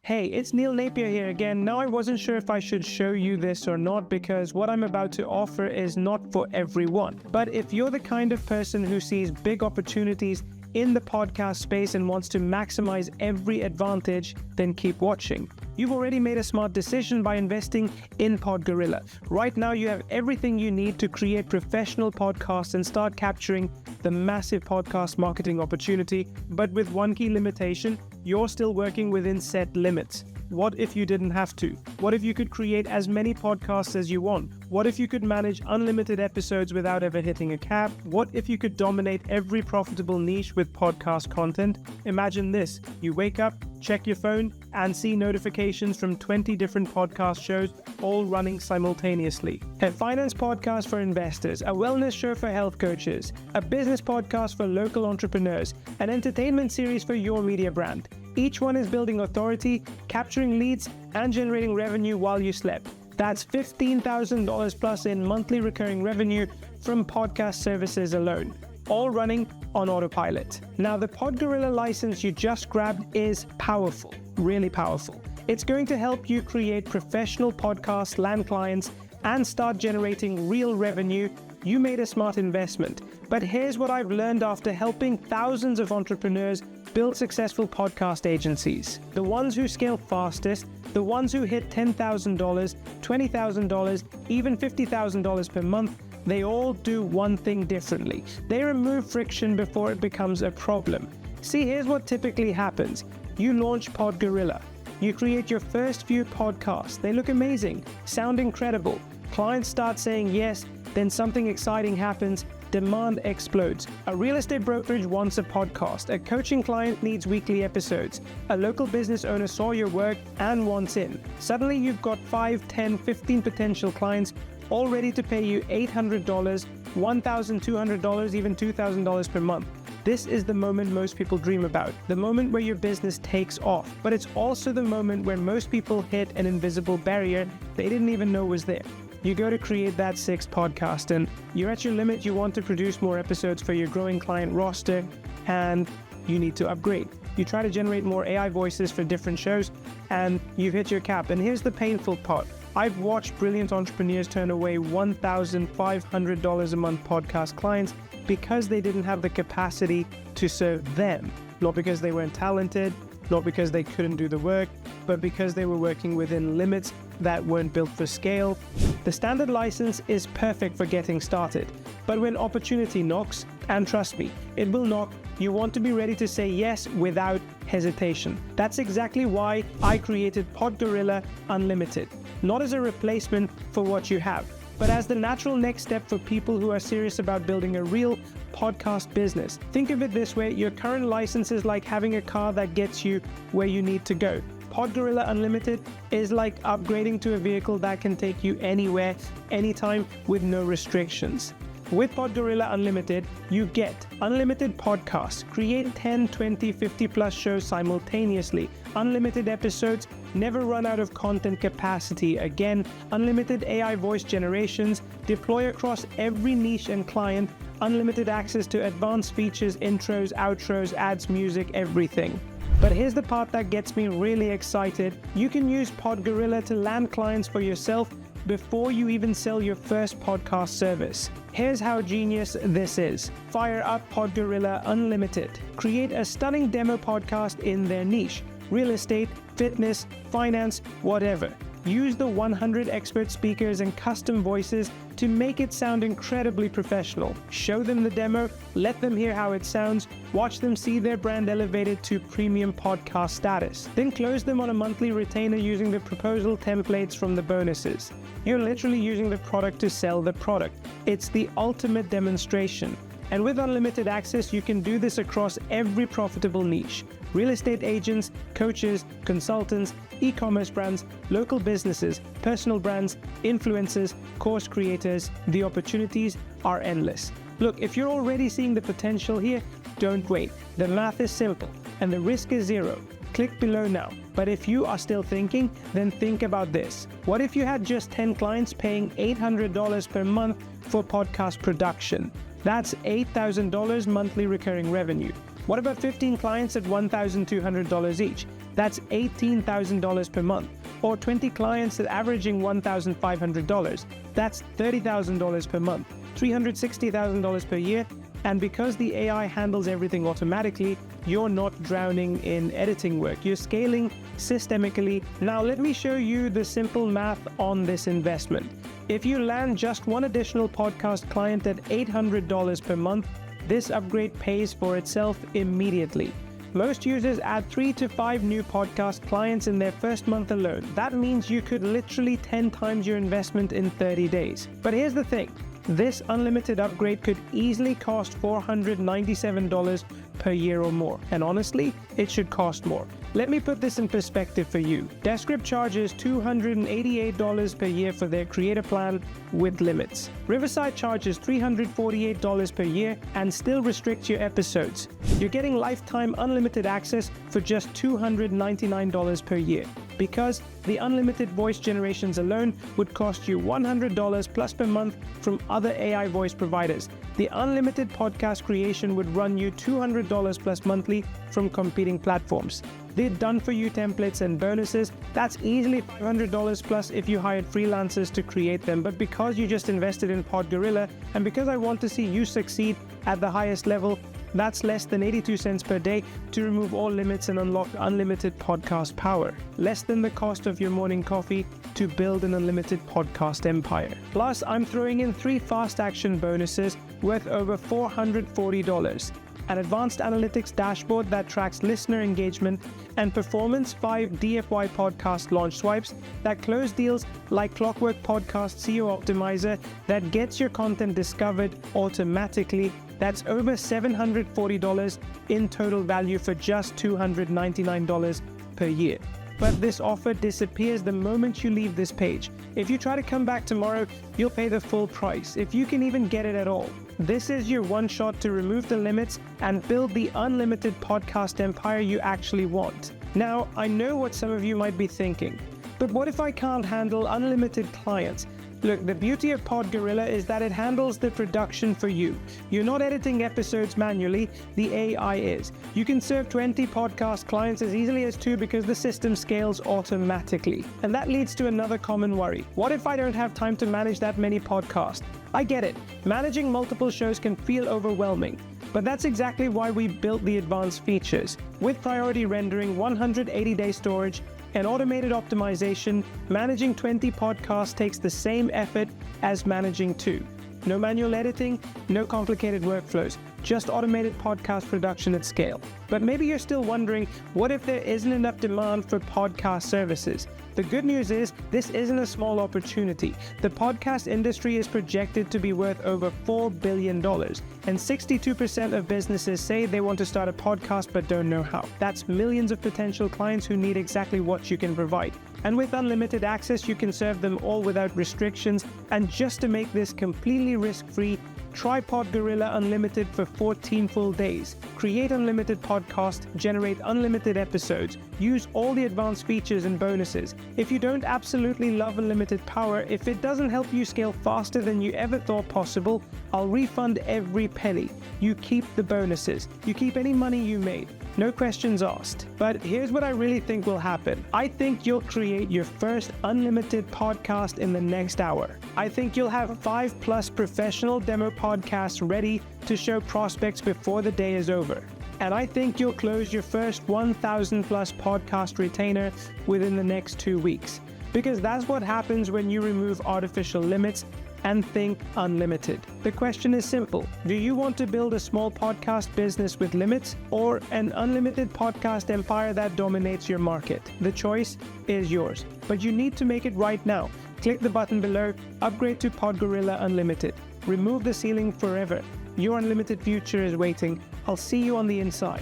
Hey, it's Neil Napier here again. Now, I wasn't sure if I should show you this or not because what I'm about to offer is not for everyone. But if you're the kind of person who sees big opportunities in the podcast space and wants to maximize every advantage, then keep watching. You've already made a smart decision by investing in PodGorilla. Right now, you have everything you need to create professional podcasts and start capturing the massive podcast marketing opportunity. But with one key limitation, you're still working within set limits. What if you didn't have to? What if you could create as many podcasts as you want? What if you could manage unlimited episodes without ever hitting a cap? What if you could dominate every profitable niche with podcast content? Imagine this. You wake up, check your phone, and see notifications from 20 different podcast shows all running simultaneously. A finance podcast for investors, a wellness show for health coaches, a business podcast for local entrepreneurs, an entertainment series for your media brand. Each one is building authority, capturing leads, and generating revenue while you slept. That's $15,000 plus in monthly recurring revenue from podcast services alone, all running on autopilot. Now, the PodGorilla license you just grabbed is powerful, really powerful. It's going to help you create professional podcasts, land clients, and start generating real revenue. You made a smart investment. But here's what I've learned after helping thousands of entrepreneurs build successful podcast agencies. The ones who scale fastest, the ones who hit $10,000, $20,000, even $50,000 per month, they all do one thing differently. They remove friction before it becomes a problem. See, here's what typically happens. You launch PodGorilla. You create your first few podcasts. They look amazing, sound incredible. Clients start saying yes, then something exciting happens. Demand explodes. A real estate brokerage wants a podcast. A coaching client needs weekly episodes. A local business owner saw your work and wants in. Suddenly you've got 5, 10, 15 potential clients all ready to pay you $800, $1,200, even $2,000 per month. This is the moment most people dream about, the moment where your business takes off. But it's also the moment where most people hit an invisible barrier they didn't even know was there. You go to create that 6th podcast and you're at your limit. You want to produce more episodes for your growing client roster and you need to upgrade. You try to generate more AI voices for different shows and you've hit your cap. And here's the painful part. I've watched brilliant entrepreneurs turn away $1,500 a month podcast clients because they didn't have the capacity to serve them. Not because they weren't talented, not because they couldn't do the work, but because they were working within limits that weren't built for scale. The standard license is perfect for getting started, but when opportunity knocks, and trust me, it will knock, you want to be ready to say yes without hesitation. That's exactly why I created PodGorilla Unlimited, not as a replacement for what you have, but as the natural next step for people who are serious about building a real podcast business. Think of it this way, your current license is like having a car that gets you where you need to go. PodGorilla Unlimited is like upgrading to a vehicle that can take you anywhere, anytime, with no restrictions. With PodGorilla Unlimited, you get unlimited podcasts, create 10, 20, 50 plus shows simultaneously, unlimited episodes, never run out of content capacity again, unlimited AI voice generations, deploy across every niche and client, unlimited access to advanced features, intros, outros, ads, music, everything. But here's the part that gets me really excited. You can use PodGorilla to land clients for yourself before you even sell your first podcast service. Here's how genius this is. Fire up PodGorilla Unlimited. Create a stunning demo podcast in their niche. Real estate, fitness, finance, whatever. Use the 100 expert speakers and custom voices to make it sound incredibly professional. Show them the demo, let them hear how it sounds, watch them see their brand elevated to premium podcast status. Then close them on a monthly retainer using the proposal templates from the bonuses. You're literally using the product to sell the product. It's the ultimate demonstration. And with unlimited access, you can do this across every profitable niche. Real estate agents, coaches, consultants, e-commerce brands, local businesses, personal brands, influencers, course creators. The opportunities are endless. Look, if you're already seeing the potential here, don't wait. The math is simple and the risk is zero. Click below now. But if you are still thinking, then think about this. What if you had just 10 clients paying $800 per month for podcast production? That's $8,000 monthly recurring revenue. What about 15 clients at $1,200 each? That's $18,000 per month. Or 20 clients at averaging $1,500. That's $30,000 per month. $360,000 per year. And because the AI handles everything automatically, you're not drowning in editing work. You're scaling systemically. Now let me show you the simple math on this investment. If you land just one additional podcast client at $800 per month, this upgrade pays for itself immediately. Most users add 3 to 5 new podcast clients in their first month alone. That means you could literally 10 times your investment in 30 days. But here's the thing. This unlimited upgrade could easily cost $497 per year or more. And honestly, it should cost more. Let me put this in perspective for you. Descript charges $288 per year for their creator plan with limits. Riverside charges $348 per year and still restricts your episodes. You're getting lifetime unlimited access for just $299 per year. Because the unlimited voice generations alone would cost you $100 plus per month from other AI voice providers. The unlimited podcast creation would run you $200 plus monthly from competing platforms. The done-for-you templates and bonuses, that's easily $500 plus if you hired freelancers to create them. But because you just invested in PodGorilla, and because I want to see you succeed at the highest level, that's less than 82 cents per day to remove all limits and unlock unlimited podcast power. Less than the cost of your morning coffee to build an unlimited podcast empire. Plus, I'm throwing in 3 fast action bonuses worth over $440. An advanced analytics dashboard that tracks listener engagement and performance, 5 DFY podcast launch swipes that close deals like Clockwork Podcast SEO Optimizer that gets your content discovered automatically. That's over $740 in total value for just $299 per year. But this offer disappears the moment you leave this page. If you try to come back tomorrow, you'll pay the full price, if you can even get it at all. This is your one shot to remove the limits and build the unlimited podcast empire you actually want. Now, I know what some of you might be thinking, but what if I can't handle unlimited clients? Look, the beauty of PodGorilla is that it handles the production for you. You're not editing episodes manually, the AI is. You can serve 20 podcast clients as easily as 2 because the system scales automatically. And that leads to another common worry. What if I don't have time to manage that many podcasts? I get it. Managing multiple shows can feel overwhelming. But that's exactly why we built the advanced features. With priority rendering, 180-day storage, and automated optimization, managing 20 podcasts takes the same effort as managing 2. No manual editing, no complicated workflows, just automated podcast production at scale. But maybe you're still wondering, what if there isn't enough demand for podcast services? The good news is, this isn't a small opportunity. The podcast industry is projected to be worth over $4 billion, and 62% of businesses say they want to start a podcast but don't know how. That's millions of potential clients who need exactly what you can provide. And with unlimited access, you can serve them all without restrictions. And just to make this completely risk-free, try PodGorilla Unlimited for 14 full days. Create unlimited podcasts, generate unlimited episodes, use all the advanced features and bonuses. If you don't absolutely love unlimited power, if it doesn't help you scale faster than you ever thought possible, I'll refund every penny. You keep the bonuses. You keep any money you made. No questions asked. But here's what I really think will happen. I think you'll create your first unlimited podcast in the next hour. I think you'll have 5+ professional demo podcasts ready to show prospects before the day is over. And I think you'll close your first 1,000+ podcast retainer within the next 2 weeks. Because that's what happens when you remove artificial limits and think unlimited. The question is simple. Do you want to build a small podcast business with limits, or an unlimited podcast empire that dominates your market? The choice is yours, but you need to make it right now. Click the button below, upgrade to PodGorilla Unlimited. Remove the ceiling forever. Your unlimited future is waiting. I'll see you on the inside.